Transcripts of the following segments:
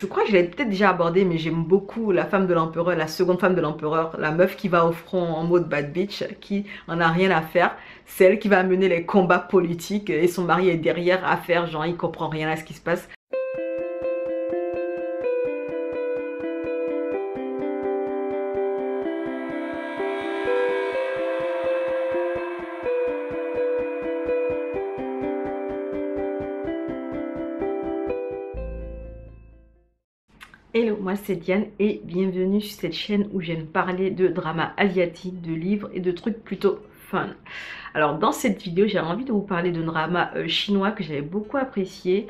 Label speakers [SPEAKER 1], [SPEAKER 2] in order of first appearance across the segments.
[SPEAKER 1] Je crois que je l'ai peut-être déjà abordé, mais j'aime beaucoup la femme de l'empereur, la seconde femme de l'empereur, la meuf qui va au front en mode bad bitch, qui en a rien à faire. C'est elle qui va mener les combats politiques et son mari est derrière à faire genre il comprend rien à ce qui se passe. Hello, moi c'est Diane et bienvenue sur cette chaîne où j'aime parler de drama asiatique, de livres et de trucs plutôt fun. Alors dans cette vidéo, j'ai envie de vous parler d'un drama chinois que j'avais beaucoup apprécié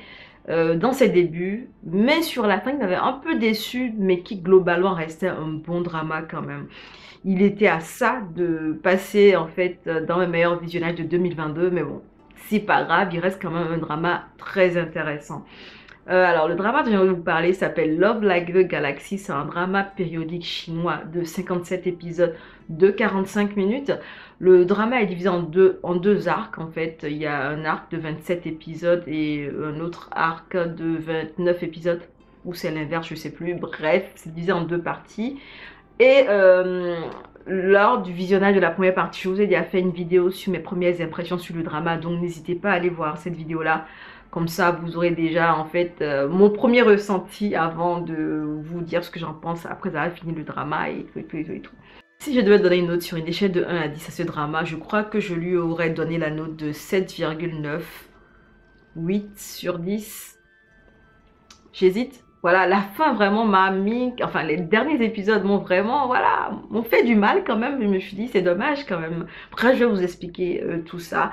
[SPEAKER 1] dans ses débuts, mais sur la fin il m'avait un peu déçu, mais qui globalement restait un bon drama quand même. Il était à ça de passer en fait dans mes meilleurs visionnages de 2022, mais bon, c'est pas grave, il reste quand même un drama très intéressant. Alors, le drama dont je vais vous parler s'appelle Love Like the Galaxy. C'est un drama périodique chinois de 57 épisodes de 45 minutes. Le drama est divisé en deux arcs en fait. Il y a un arc de 27 épisodes et un autre arc de 29 épisodes. Ou c'est l'inverse, je sais plus. Bref, c'est divisé en deux parties. Et lors du visionnage de la première partie, je vous ai déjà fait une vidéo sur mes premières impressions sur le drama. Donc n'hésitez pas à aller voir cette vidéo-là. Comme ça, vous aurez déjà en fait mon premier ressenti avant de vous dire ce que j'en pense après avoir fini le drama et tout, et tout, et tout, et tout. Si je devais donner une note sur une échelle de 1 à 10 à ce drama, je crois que je lui aurais donné la note de 7,9, 8 sur 10. J'hésite. Voilà, la fin vraiment m'a mis, enfin les derniers épisodes m'ont vraiment, voilà, m'ont fait du mal quand même. Je me suis dit, c'est dommage quand même. Après, je vais vous expliquer tout ça.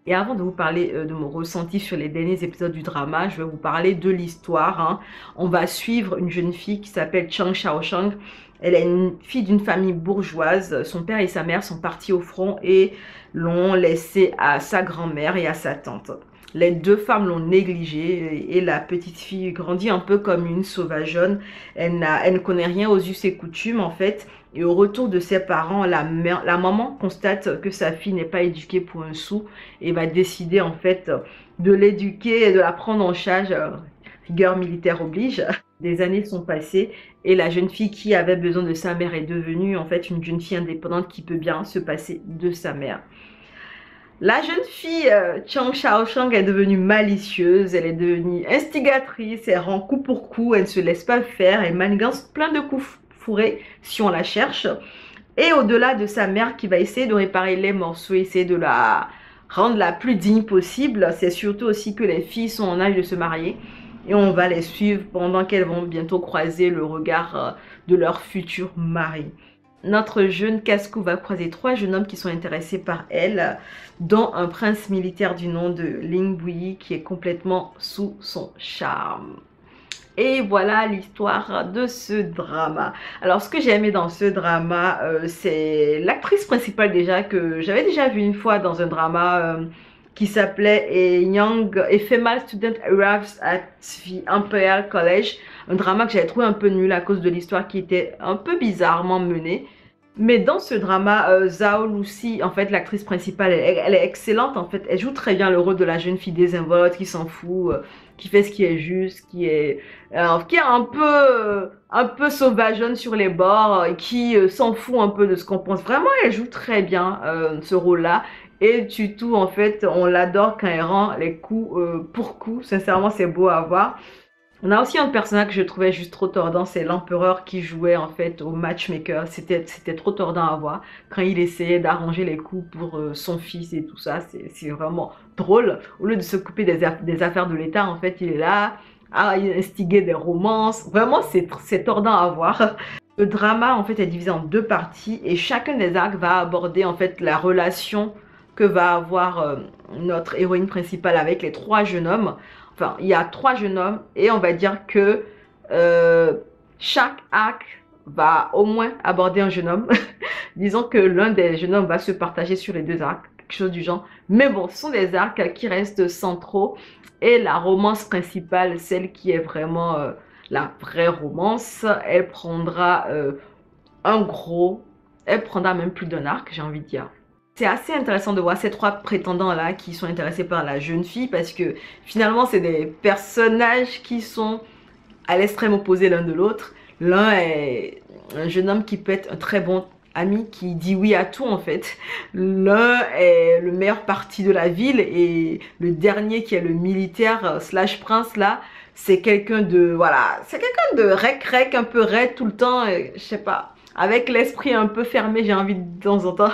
[SPEAKER 1] Et avant de vous parler de mon ressenti sur les derniers épisodes du drama, je vais vous parler de l'histoire. Hein. On va suivre une jeune fille qui s'appelle Chang Xiaosheng. Elle est une fille d'une famille bourgeoise. Son père et sa mère sont partis au front et l'ont laissée à sa grand-mère et à sa tante. Les deux femmes l'ont négligée et la petite fille grandit un peu comme une sauvageonne. Elle ne connaît rien aux us et coutumes en fait. Et au retour de ses parents, la maman constate que sa fille n'est pas éduquée pour un sou et va décider en fait de l'éduquer et de la prendre en charge. Rigueur militaire oblige. Des années sont passées et la jeune fille qui avait besoin de sa mère est devenue en fait une jeune fille indépendante qui peut bien se passer de sa mère. La jeune fille Chang Xiaosheng est devenue malicieuse, elle est devenue instigatrice, elle rend coup pour coup, elle ne se laisse pas faire, elle manigance plein de coups fourrés si on la cherche. Et au-delà de sa mère qui va essayer de réparer les morceaux, essayer de la rendre la plus digne possible, c'est surtout aussi que les filles sont en âge de se marier et on va les suivre pendant qu'elles vont bientôt croiser le regard de leur futur mari. Notre jeune casse-cou va croiser trois jeunes hommes qui sont intéressés par elle, dont un prince militaire du nom de Ling Bui qui est complètement sous son charme. Et voilà l'histoire de ce drama. Alors ce que j'ai aimé dans ce drama, c'est l'actrice principale déjà que j'avais déjà vue une fois dans un drama qui s'appelait A Female Student Arrives at the Imperial College. Un drama que j'avais trouvé un peu nul à cause de l'histoire qui était un peu bizarrement menée. Mais dans ce drama, Zhao Lucy, en fait, l'actrice principale, elle est excellente. En fait, elle joue très bien le rôle de la jeune fille désinvolte qui s'en fout, qui fait ce qui est juste, qui est un peu sauvageonne sur les bords, qui s'en fout un peu de ce qu'on pense. Vraiment, elle joue très bien ce rôle-là. Et du tout, en fait, on l'adore quand elle rend les coups pour coups. Sincèrement, c'est beau à voir. On a aussi un personnage que je trouvais juste trop tordant, c'est l'empereur qui jouait en fait au matchmaker. C'était trop tordant à voir quand il essayait d'arranger les coups pour son fils et tout ça. C'est vraiment drôle. Au lieu de s'occuper des affaires de l'État, en fait, il est là à instiguer des romances. Vraiment, c'est tordant à voir. Le drama en fait est divisé en deux parties et chacun des arcs va aborder en fait la relation que va avoir notre héroïne principale avec les trois jeunes hommes. Enfin, il y a trois jeunes hommes et on va dire que chaque arc va au moins aborder un jeune homme. Disons que l'un des jeunes hommes va se partager sur les deux arcs, quelque chose du genre. Mais bon, ce sont des arcs qui restent centraux et la romance principale, celle qui est vraiment la vraie romance, elle prendra elle prendra même plus d'un arc, j'ai envie de dire. C'est assez intéressant de voir ces trois prétendants-là qui sont intéressés par la jeune fille parce que finalement, c'est des personnages qui sont à l'extrême opposé l'un de l'autre. L'un est un jeune homme qui peut être un très bon ami, qui dit oui à tout en fait. L'un est le meilleur parti de la ville et le dernier qui est le militaire slash prince là, c'est quelqu'un de, voilà, c'est quelqu'un de rec, un peu raide tout le temps, je sais pas, avec l'esprit un peu fermé, j'ai envie de temps en temps.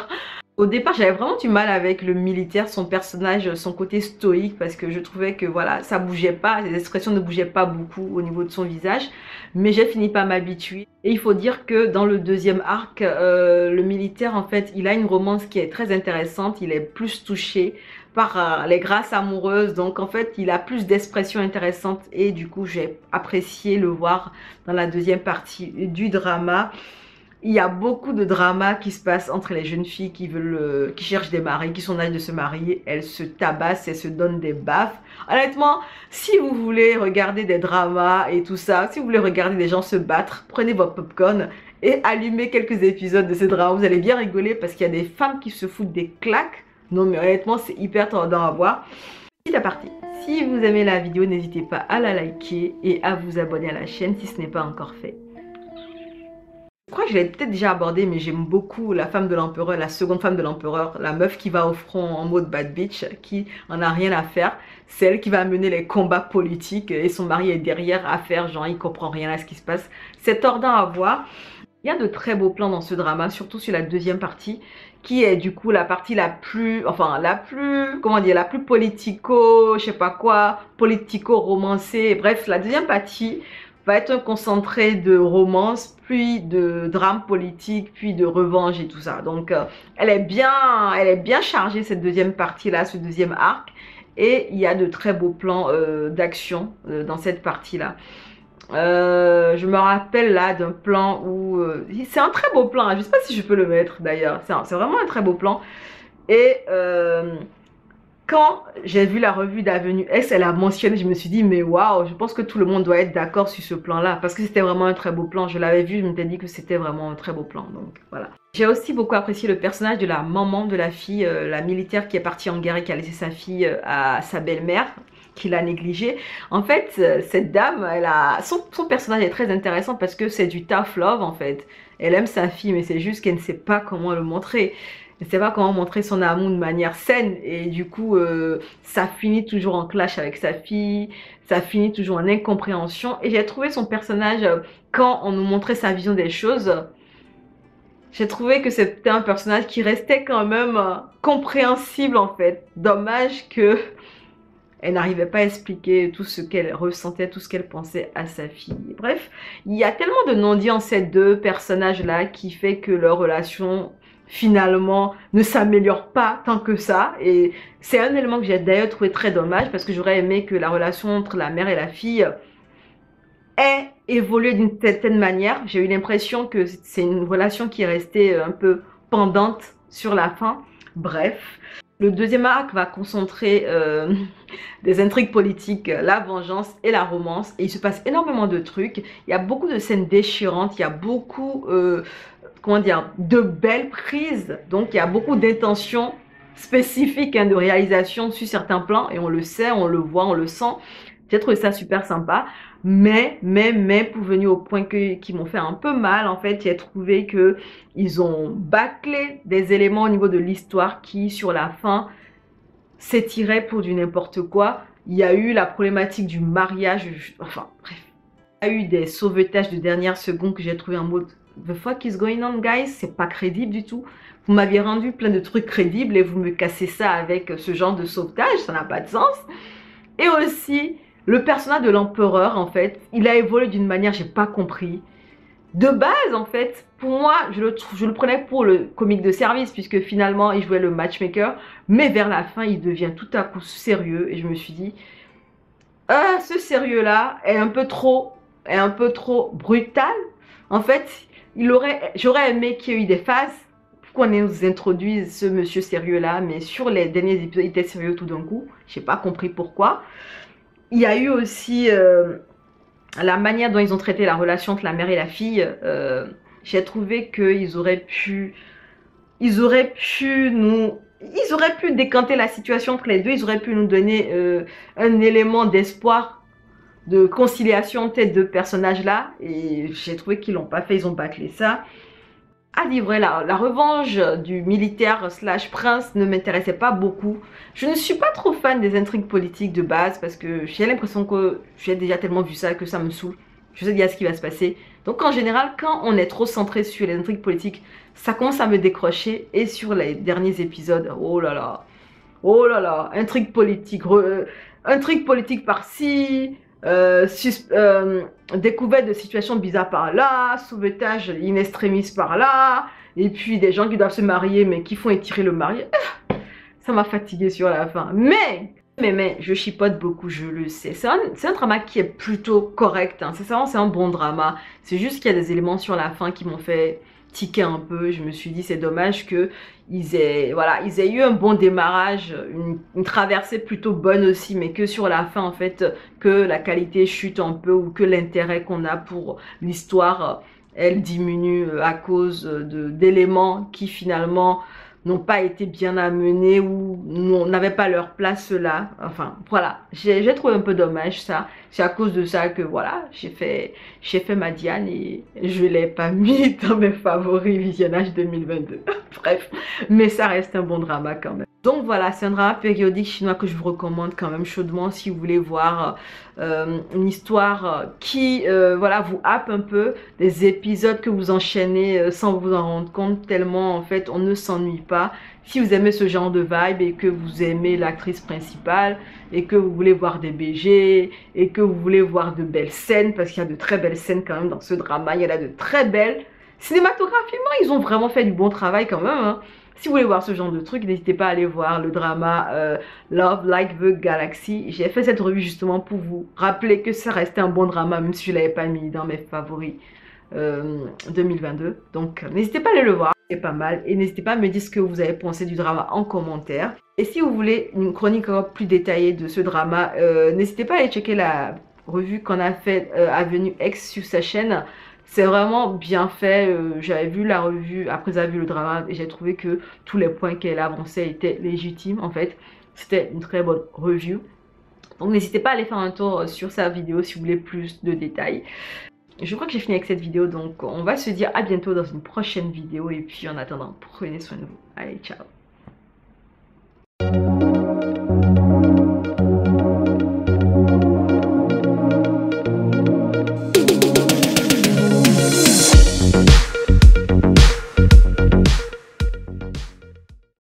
[SPEAKER 1] Au départ, j'avais vraiment du mal avec le militaire, son personnage, son côté stoïque, parce que je trouvais que voilà, ça bougeait pas, les expressions ne bougeaient pas beaucoup au niveau de son visage, mais j'ai fini par m'habituer. Et il faut dire que dans le deuxième arc, le militaire, en fait, il a une romance qui est très intéressante, il est plus touché par les grâces amoureuses, donc en fait, il a plus d'expressions intéressantes et du coup, j'ai apprécié le voir dans la deuxième partie du drama. Il y a beaucoup de drama qui se passe entre les jeunes filles qui veulent, qui cherchent des maris, qui sont en âge de se marier. Elles se tabassent, elles se donnent des baffes. Honnêtement, si vous voulez regarder des dramas et tout ça, si vous voulez regarder des gens se battre, prenez votre popcorn et allumez quelques épisodes de ces dramas. Vous allez bien rigoler parce qu'il y a des femmes qui se foutent des claques. Non mais honnêtement, c'est hyper tendance à voir. Petit aparté. Si vous aimez la vidéo, n'hésitez pas à la liker et à vous abonner à la chaîne si ce n'est pas encore fait. Je crois que je l'ai peut-être déjà abordé, mais j'aime beaucoup la femme de l'empereur, la seconde femme de l'empereur, la meuf qui va au front en mode bad bitch, qui en a rien à faire. C'est elle qui va mener les combats politiques et son mari est derrière à faire genre il comprend rien à ce qui se passe. C'est tordant à voir. Il y a de très beaux plans dans ce drama, surtout sur la deuxième partie, qui est du coup la partie la plus, enfin la plus, comment dire, la plus politico, je sais pas quoi, politico-romancée. Bref, la deuxième partie va être un concentré de romance, puis de drame politique, puis de revanche et tout ça. Donc, elle est bien chargée cette deuxième partie-là, ce deuxième arc. Et il y a de très beaux plans d'action dans cette partie-là. Je me rappelle là d'un plan où... c'est un très beau plan, hein. Je sais pas si je peux le mettre d'ailleurs. C'est vraiment un très beau plan. Et... quand j'ai vu la revue d'Avenue S, elle a mentionné, je me suis dit, mais waouh, je pense que tout le monde doit être d'accord sur ce plan-là, parce que c'était vraiment un très beau plan. Je l'avais vu, je m'étais dit que c'était vraiment un très beau plan, donc voilà. J'ai aussi beaucoup apprécié le personnage de la maman de la fille, la militaire qui est partie en guerre et qui a laissé sa fille à sa belle-mère, qui l'a négligée. En fait, cette dame, son personnage est très intéressant parce que c'est du tough love, en fait. Elle aime sa fille, mais c'est juste qu'elle ne sait pas comment le montrer. Elle ne sait pas comment montrer son amour de manière saine et du coup ça finit toujours en clash avec sa fille, ça finit toujours en incompréhension et j'ai trouvé son personnage quand on nous montrait sa vision des choses, j'ai trouvé que c'était un personnage qui restait quand même compréhensible en fait. Dommage que elle n'arrivait pas à expliquer tout ce qu'elle ressentait, tout ce qu'elle pensait à sa fille. Bref, il y a tellement de non-dits en ces deux personnages-là qui fait que leur relation finalement ne s'améliore pas tant que ça. Et c'est un élément que j'ai d'ailleurs trouvé très dommage parce que j'aurais aimé que la relation entre la mère et la fille ait évolué d'une certaine manière. J'ai eu l'impression que c'est une relation qui est restée un peu pendante sur la fin. Bref. Le deuxième arc va concentrer des intrigues politiques, la vengeance et la romance. Et il se passe énormément de trucs. Il y a beaucoup de scènes déchirantes. Il y a beaucoup, comment dire, de belles prises. Donc, il y a beaucoup d'intentions spécifiques de réalisation sur certains plans. Et on le sait, on le voit, on le sent. J'ai trouvé ça super sympa. Mais, pour venir au point qui m'ont fait un peu mal, en fait, j'ai trouvé que ils ont bâclé des éléments au niveau de l'histoire qui, sur la fin, s'étiraient pour du n'importe quoi. Il y a eu la problématique du mariage, enfin, bref. Il y a eu des sauvetages de dernière seconde que j'ai trouvé en mode The fuck is going on, guys? C'est pas crédible du tout. Vous m'aviez rendu plein de trucs crédibles et vous me cassez ça avec ce genre de sauvetage, ça n'a pas de sens. Et aussi, le personnage de l'empereur, en fait, il a évolué d'une manière, j'ai pas compris. De base, en fait, pour moi, je le prenais pour le comique de service, puisque finalement, il jouait le matchmaker. Mais vers la fin, il devient tout à coup sérieux. Et je me suis dit, ce sérieux-là est un peu trop brutal. En fait, j'aurais aimé qu'il y ait eu des phases pour qu'on nous introduise ce monsieur sérieux-là. Mais sur les derniers épisodes, il était sérieux tout d'un coup. Je n'ai pas compris pourquoi. Il y a eu aussi la manière dont ils ont traité la relation entre la mère et la fille. J'ai trouvé qu'ils auraient pu décanter la situation entre les deux. Ils auraient pu nous donner un élément d'espoir de conciliation entre ces deux personnages-là. Et j'ai trouvé qu'ils l'ont pas fait, ils ont bâclé ça. À dire vrai, la revanche du militaire slash prince ne m'intéressait pas beaucoup. Je ne suis pas trop fan des intrigues politiques de base parce que j'ai l'impression que j'ai déjà tellement vu ça que ça me saoule. Je sais déjà ce qui va se passer. Donc en général, quand on est trop centré sur les intrigues politiques, ça commence à me décrocher. Et sur les derniers épisodes, oh là là, intrigue politique par-ci, découverte de situations bizarres par là, sauvetage in extremis par là, et puis des gens qui doivent se marier mais qui font étirer le mariage. Ça m'a fatigué sur la fin. Mais, je chipote beaucoup, je le sais. C'est un drama qui est plutôt correct. Hein. C'est un bon drama. C'est juste qu'il y a des éléments sur la fin qui m'ont fait tiquer un peu. Je me suis dit, c'est dommage qu'ils aient eu un bon démarrage, une traversée plutôt bonne aussi, mais que sur la fin, en fait, que la qualité chute un peu ou que l'intérêt qu'on a pour l'histoire, elle diminue à cause d'éléments qui finalement n'ont pas été bien amenés ou n'avaient pas leur place là. Enfin, voilà. J'ai trouvé un peu dommage ça. C'est à cause de ça que, voilà, j'ai fait ma Diane et je l'ai pas mis dans mes favoris visionnage 2022. Bref, mais ça reste un bon drama quand même. Donc voilà, c'est un drama périodique chinois que je vous recommande quand même chaudement si vous voulez voir une histoire qui voilà, vous happe un peu, des épisodes que vous enchaînez sans vous en rendre compte tellement en fait on ne s'ennuie pas. Si vous aimez ce genre de vibe et que vous aimez l'actrice principale et que vous voulez voir des BG et que vous voulez voir de belles scènes, parce qu'il y a de très belles scènes quand même dans ce drama, il y en a de très belles. Cinématographiquement, ils ont vraiment fait du bon travail quand même. Hein. Si vous voulez voir ce genre de truc, n'hésitez pas à aller voir le drama Love Like the Galaxy. J'ai fait cette revue justement pour vous rappeler que ça restait un bon drama, même si je ne l'avais pas mis dans mes favoris 2022. Donc n'hésitez pas à aller le voir, c'est pas mal. Et n'hésitez pas à me dire ce que vous avez pensé du drama en commentaire. Et si vous voulez une chronique encore plus détaillée de ce drama, n'hésitez pas à aller checker la revue qu'on a fait Avenue X sur sa chaîne. C'est vraiment bien fait. J'avais vu la revue après avoir vu le drama et j'ai trouvé que tous les points qu'elle avançait étaient légitimes. En fait, c'était une très bonne review. Donc n'hésitez pas à aller faire un tour sur sa vidéo si vous voulez plus de détails. Je crois que j'ai fini avec cette vidéo, donc on va se dire à bientôt dans une prochaine vidéo. Et puis en attendant, prenez soin de vous. Allez, ciao!